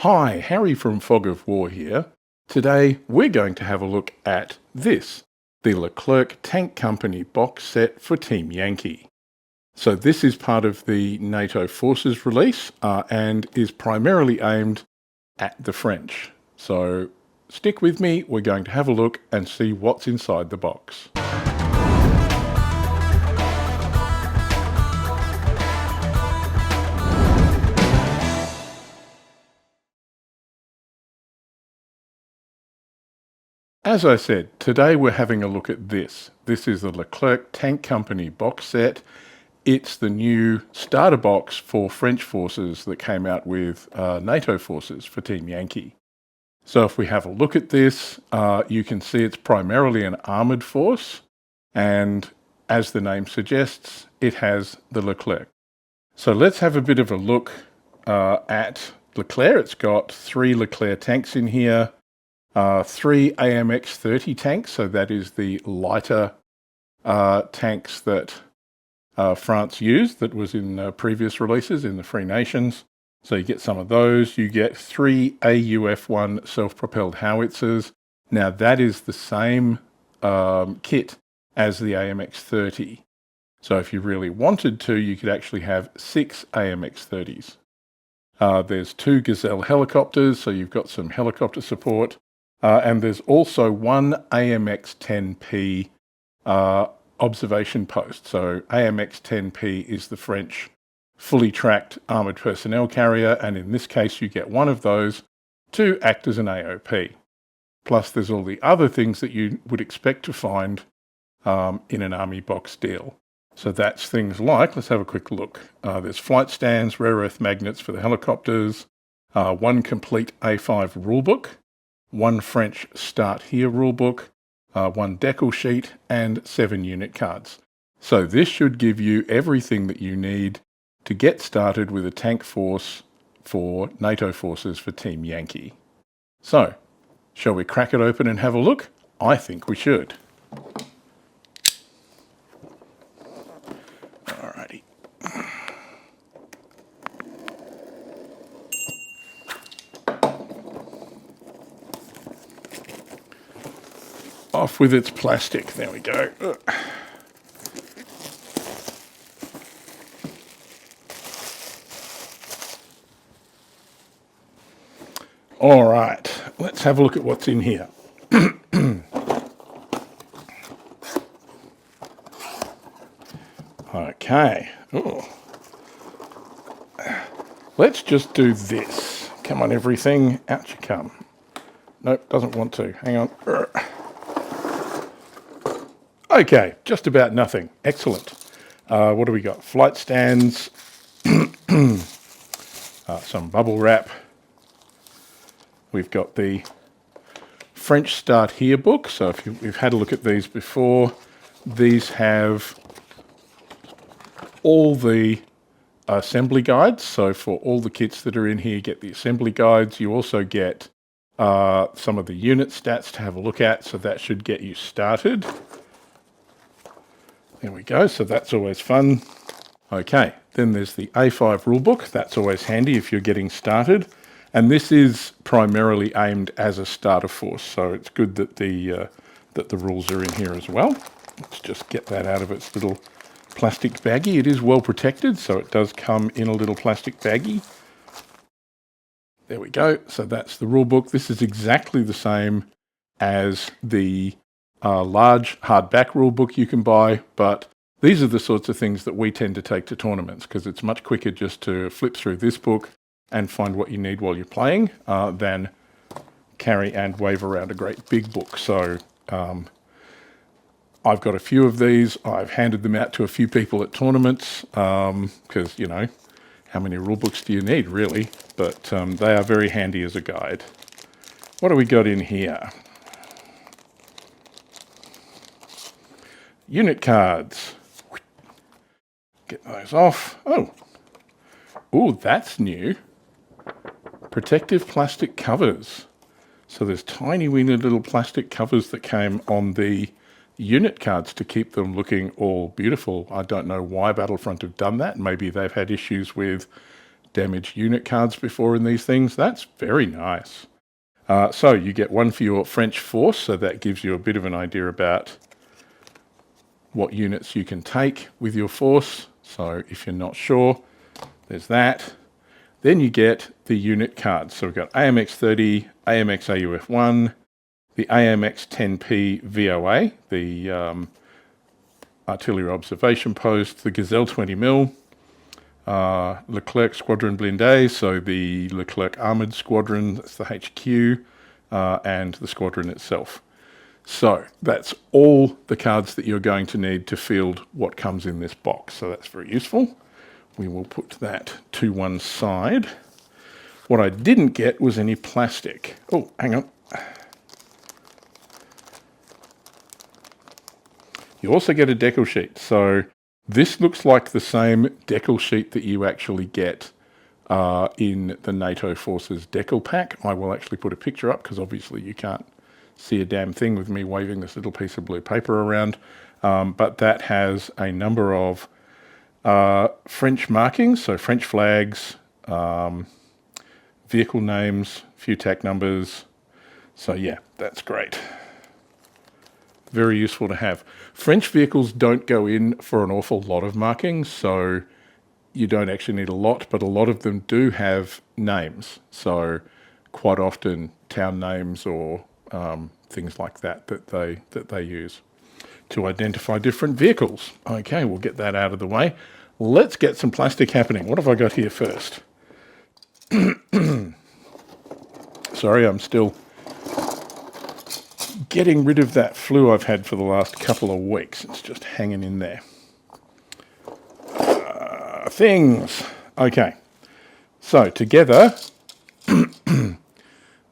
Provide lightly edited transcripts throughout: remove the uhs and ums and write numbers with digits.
Hi, Harry from Fog of War here. Today we're going to have a look at this, the Leclerc Tank Company box set for Team Yankee. So this is part of the NATO Forces release and is primarily aimed at the French. So stick with me, we're going to have a look and see what's inside the box. As I said, today we're having a look at this. This is the Leclerc Tank Company box set. It's the new starter box for French forces that came out with NATO Forces for Team Yankee. So if we have a look at this, you can see it's primarily an armoured force, and as the name suggests, it has the Leclerc. So let's have a bit of a look at Leclerc. It's got 3 Leclerc tanks in here. 3 AMX-30 tanks, so that is the lighter tanks that France used, that was in previous releases in the Free Nations. So you get some of those. You get 3 AUF1 self-propelled howitzers. Now that is the same kit as the AMX-30. So if you really wanted to, you could actually have 6 AMX-30s. There's 2 Gazelle helicopters, so you've got some helicopter support. And there's also 1 AMX-10P observation post. So AMX-10P is the French fully tracked armoured personnel carrier, and in this case you get one of those to act as an AOP. Plus there's all the other things that you would expect to find in an army box deal. So that's things like, let's have a quick look. There's flight stands, rare earth magnets for the helicopters, 1 complete A5 rulebook, 1 French Start Here rulebook, 1 decal sheet, and 7 unit cards. So this should give you everything that you need to get started with a tank force for NATO Forces for Team Yankee. So, shall we crack it open and have a look? I think we should. Alrighty. Off with its plastic. There we go. All right, let's have a look at what's in here. Okay. Ooh. Let's just do this. Come on, everything. Out you come. Nope, doesn't want to. Hang on. Okay, just about nothing. Excellent. What do we got? Flight stands, some bubble wrap. We've got the French Start Here book. So if you've had a look at these before, these have all the assembly guides. So for all the kits that are in here, you get the assembly guides. You also get some of the unit stats to have a look at. So that should get you started. There we go, so that's always fun. Okay, then there's the A5 rulebook. That's always handy if you're getting started. And this is primarily aimed as a starter force, so it's good that the rules are in here as well. Let's just get that out of its little plastic baggie. It is well protected, so it does come in a little plastic baggie. There we go, so that's the rulebook. This is exactly the same as the large hardback rulebook you can buy, but these are the sorts of things that we tend to take to tournaments because it's much quicker just to flip through this book and find what you need while you're playing than carry and wave around a great big book. So I've got a few of these. I've handed them out to a few people at tournaments because, you know, how many rulebooks do you need really? But they are very handy as a guide. What do we got in here? Unit cards. Get those off. Oh, that's new. Protective plastic covers. So there's tiny weeny little plastic covers that came on the unit cards to keep them looking all beautiful. I don't know why Battlefront have done that. Maybe they've had issues with damaged unit cards before in these things. That's very nice. So you get one for your French force, so that gives you a bit of an idea about what units you can take with your force. So if you're not sure, there's that. Then you get the unit cards. So we've got AMX-30, AMX AUF1, the AMX-10P VOA, the artillery observation post, the Gazelle 20mm, Leclerc Squadron Blindé, so the Leclerc Armoured Squadron, that's the HQ, and the squadron itself. So that's all the cards that you're going to need to field what comes in this box. So that's very useful. We will put that to one side. What I didn't get was any plastic. Oh, hang on. You also get a decal sheet. So this looks like the same decal sheet that you actually get in the NATO Forces decal pack. I will actually put a picture up because obviously you can't see a damn thing with me waving this little piece of blue paper around. But that has a number of French markings, so French flags, vehicle names, a few TAC numbers. So yeah, that's great. Very useful to have. French vehicles don't go in for an awful lot of markings, so you don't actually need a lot, but a lot of them do have names. So quite often town names or things like that they use to identify different vehicles. Okay, we'll get that out of the way. Let's get some plastic happening. What have I got here first? Sorry, I'm still getting rid of that flu I've had for the last couple of weeks. It's just hanging in there. Things. Okay, so together,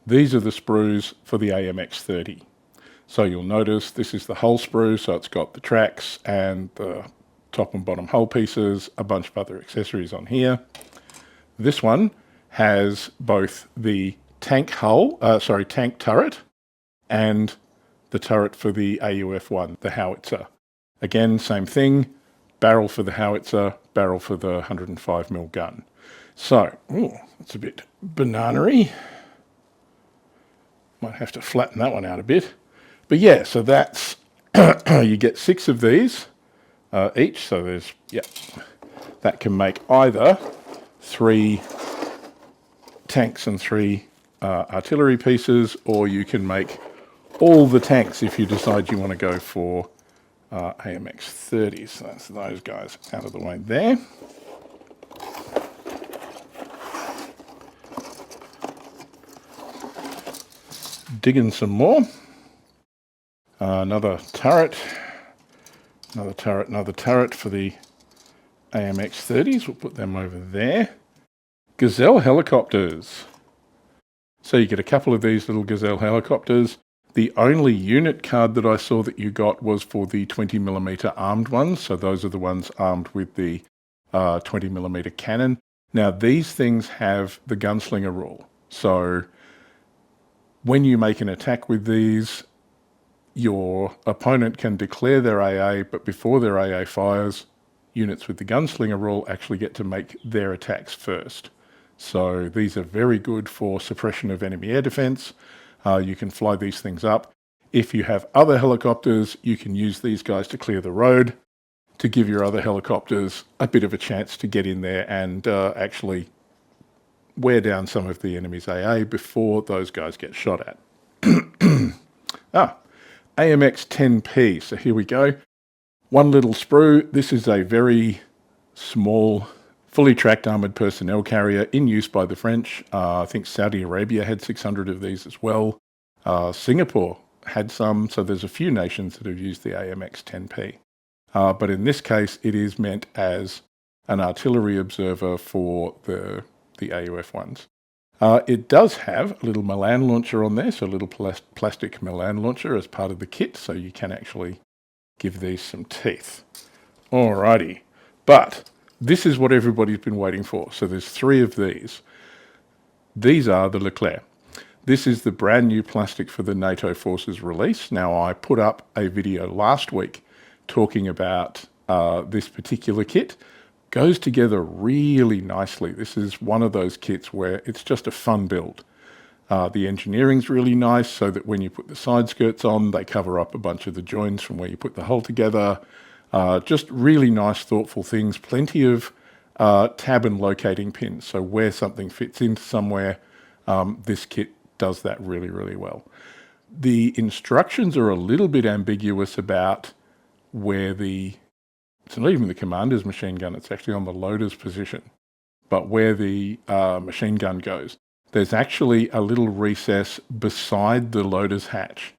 these are the sprues for the AMX-30. So you'll notice this is the hull sprue, so it's got the tracks and the top and bottom hull pieces, a bunch of other accessories on here. This one has both the tank tank turret and the turret for the AUF1, the howitzer. Again, same thing, barrel for the howitzer, barrel for the 105mm gun. So, it's a bit banana-y. Might have to flatten that one out a bit. But yeah, so that's, you get 6 of these each. So there's, yeah, that can make either 3 tanks and 3 artillery pieces, or you can make all the tanks if you decide you want to go for AMX-30. So that's those guys out of the way there. Digging some more. Another turret for the AMX-30s. We'll put them over there. Gazelle helicopters. So you get a couple of these little Gazelle helicopters. The only unit card that I saw that you got was for the 20mm armed ones. So those are the ones armed with the 20mm cannon. Now these things have the Gun Slinger rule. So when you make an attack with these, your opponent can declare their AA, but before their AA fires, units with the Gun Slinger rule actually get to make their attacks first. So these are very good for suppression of enemy air defense. You can fly these things up. If you have other helicopters, you can use these guys to clear the road to give your other helicopters a bit of a chance to get in there and actually wear down some of the enemy's AA before those guys get shot at. AMX-10P. So here we go. One little sprue. This is a very small, fully tracked armoured personnel carrier in use by the French. I think Saudi Arabia had 600 of these as well. Singapore had some, so there's a few nations that have used the AMX-10P. But in this case, it is meant as an artillery observer for the AUF1s. It does have a little Milan launcher on there, so a little plastic Milan launcher as part of the kit, so you can actually give these some teeth. Alrighty, but this is what everybody's been waiting for. So there's 3 of these. These are the Leclerc. This is the brand new plastic for the NATO Forces release. Now, I put up a video last week talking about this particular kit, Goes together really nicely. This is one of those kits where it's just a fun build. The engineering's really nice so that when you put the side skirts on, they cover up a bunch of the joins from where you put the hull together. Just really nice, thoughtful things. Plenty of tab and locating pins. So where something fits into somewhere, this kit does that really, really well. The instructions are a little bit ambiguous about where it's not even the commander's machine gun, it's actually on the loader's position, but where the machine gun goes. There's actually a little recess beside the loader's hatch,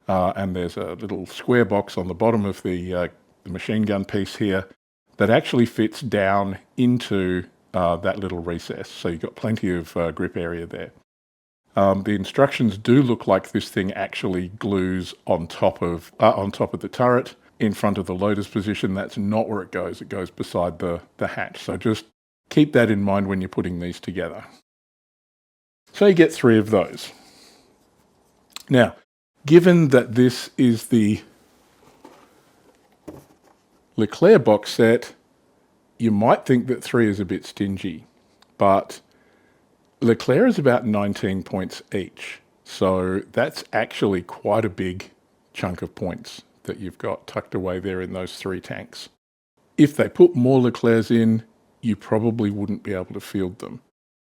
and there's a little square box on the bottom of the machine gun piece here that actually fits down into that little recess, so you've got plenty of grip area there. The instructions do look like this thing actually glues on top of the turret in front of the loader's position. That's not where it goes. It goes beside the hatch. So just keep that in mind when you're putting these together. So you get 3 of those. Now, given that this is the Leclerc box set, you might think that 3 is a bit stingy, but Leclerc is about 19 points each. So that's actually quite a big chunk of points that you've got tucked away there in those 3 tanks. If they put more Leclercs in, you probably wouldn't be able to field them.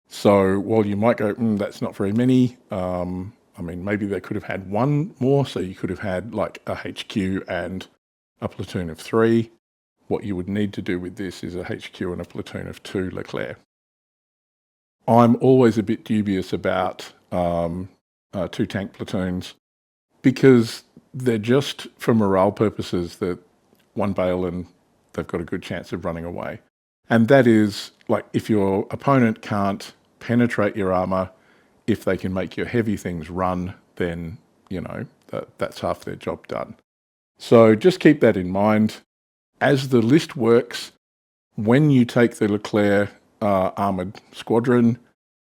So while you might go, that's not very many, I mean, maybe they could have had 1 more, so you could have had like a HQ and a platoon of 3. What you would need to do with this is a HQ and a platoon of 2 Leclerc. I'm always a bit dubious about 2 tank platoons because they're just, for morale purposes, that 1 bail and they've got a good chance of running away. And that is, like, if your opponent can't penetrate your armour, if they can make your heavy things run, then, you know, that's half their job done. So just keep that in mind. As the list works, when you take the Leclerc armoured squadron,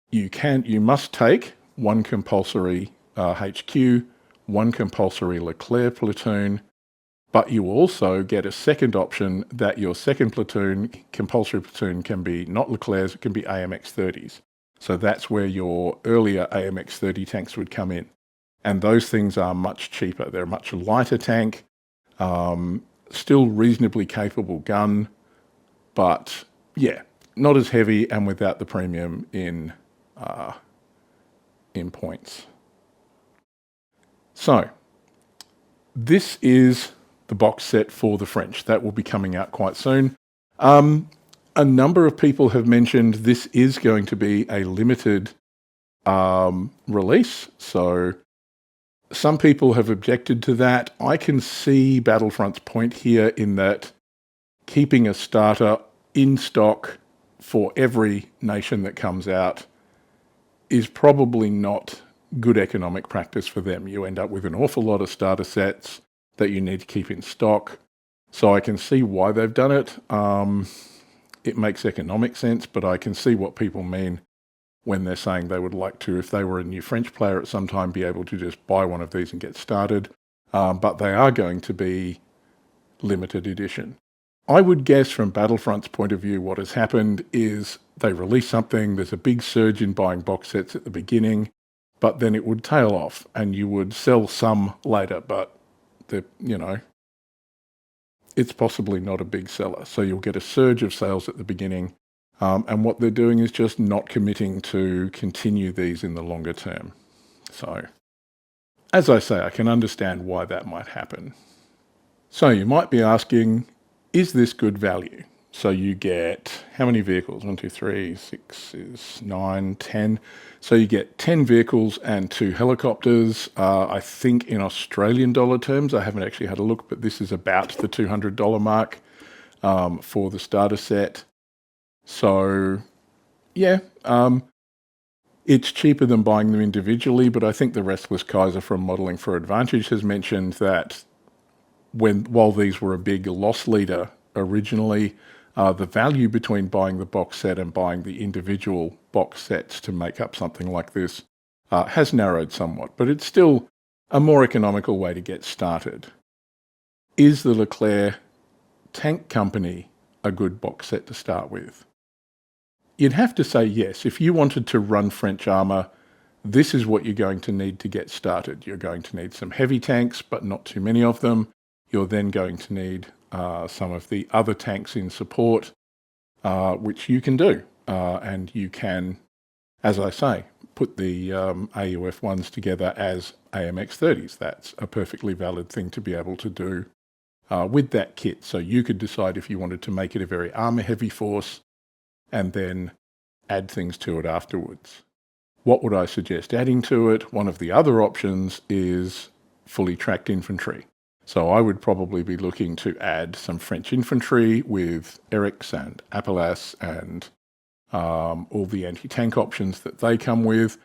you must take 1 compulsory HQ, 1 compulsory Leclerc platoon, but you also get a second option that your second platoon, compulsory platoon, can be not Leclercs, it can be AMX-30s. So that's where your earlier AMX-30 tanks would come in. And those things are much cheaper. They're a much lighter tank, still reasonably capable gun, but yeah, not as heavy and without the premium in points. So this is the box set for the French. That will be coming out quite soon. A number of people have mentioned this is going to be a limited release. So some people have objected to that. I can see Battlefront's point here in that keeping a starter in stock for every nation that comes out is probably not good economic practice for them. You end up with an awful lot of starter sets that you need to keep in stock. So I can see why they've done it. It makes economic sense, but I can see what people mean when they're saying they would like to, if they were a new French player at some time, be able to just buy one of these and get started. But they are going to be limited edition. I would guess from Battlefront's point of view, what has happened is they release something, there's a big surge in buying box sets at the beginning, but then it would tail off and you would sell some later, but it's possibly not a big seller. So you'll get a surge of sales at the beginning. And what they're doing is just not committing to continue these in the longer term. So, as I say, I can understand why that might happen. So you might be asking, is this good value? So you get, how many vehicles? 1, 2, 3, 6 is 9, 10. So you get 10 vehicles and 2 helicopters. I think in Australian dollar terms, I haven't actually had a look, but this is about the $200 mark for the starter set. So, yeah, it's cheaper than buying them individually, but I think the Restless Kaiser from Modelling for Advantage has mentioned that while these were a big loss leader originally, the value between buying the box set and buying the individual box sets to make up something like this has narrowed somewhat, but it's still a more economical way to get started. Is the Leclerc Tank Company a good box set to start with. You'd have to say yes, if you wanted to run French armour, this is what you're going to need to get started. You're going to need some heavy tanks, but not too many of them. You're then going to need some of the other tanks in support, which you can do. And you can, as I say, put the AUF1s together as AMX-30s. That's a perfectly valid thing to be able to do with that kit. So you could decide if you wanted to make it a very armour-heavy force and then add things to it afterwards. What would I suggest adding to it? One of the other options is fully tracked infantry. So I would probably be looking to add some French infantry with Erics and Appelasse and all the anti-tank options that they come with,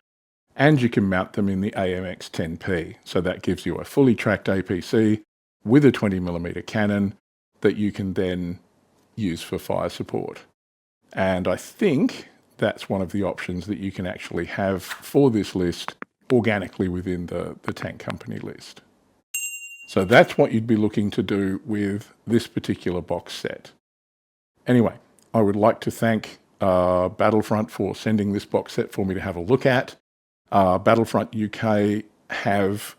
and you can mount them in the AMX-10P. So that gives you a fully tracked APC with a 20mm cannon that you can then use for fire support. And I think that's one of the options that you can actually have for this list organically within the Tank Company list. So that's what you'd be looking to do with this particular box set. Anyway, I would like to thank Battlefront for sending this box set for me to have a look at. Battlefront UK have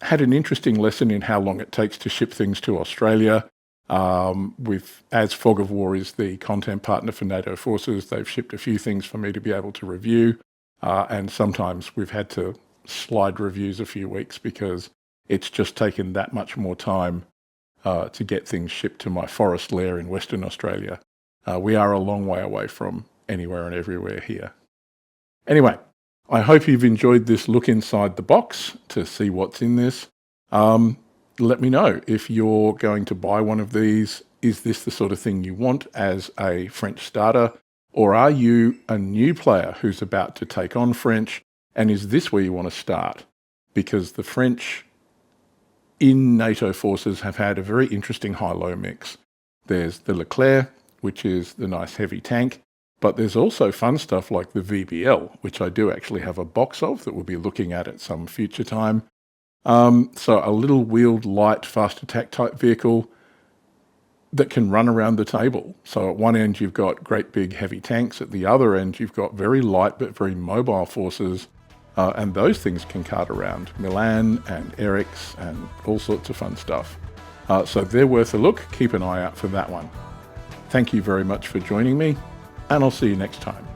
had an interesting lesson in how long it takes to ship things to Australia. As Fog of War is the content partner for NATO Forces, they've shipped a few things for me to be able to review. And sometimes we've had to slide reviews a few weeks because it's just taken that much more time to get things shipped to my forest lair in Western Australia. We are a long way away from anywhere and everywhere here. Anyway, I hope you've enjoyed this look inside the box to see what's in this. Let me know if you're going to buy one of these. Is this the sort of thing you want as a French starter? Or are you a new player who's about to take on French? And is this where you want to start? Because the French in NATO forces have had a very interesting high-low mix. There's the Leclerc, which is the nice heavy tank, but there's also fun stuff like the VBL, which I do actually have a box of that we'll be looking at some future time. So a little wheeled, light, fast attack type vehicle that can run around the table. So at one end you've got great big heavy tanks, at the other end you've got very light but very mobile forces, and those things can cart around Milan and Erics and all sorts of fun stuff. So they're worth a look. Keep an eye out for that one. Thank you very much for joining me, and I'll see you next time.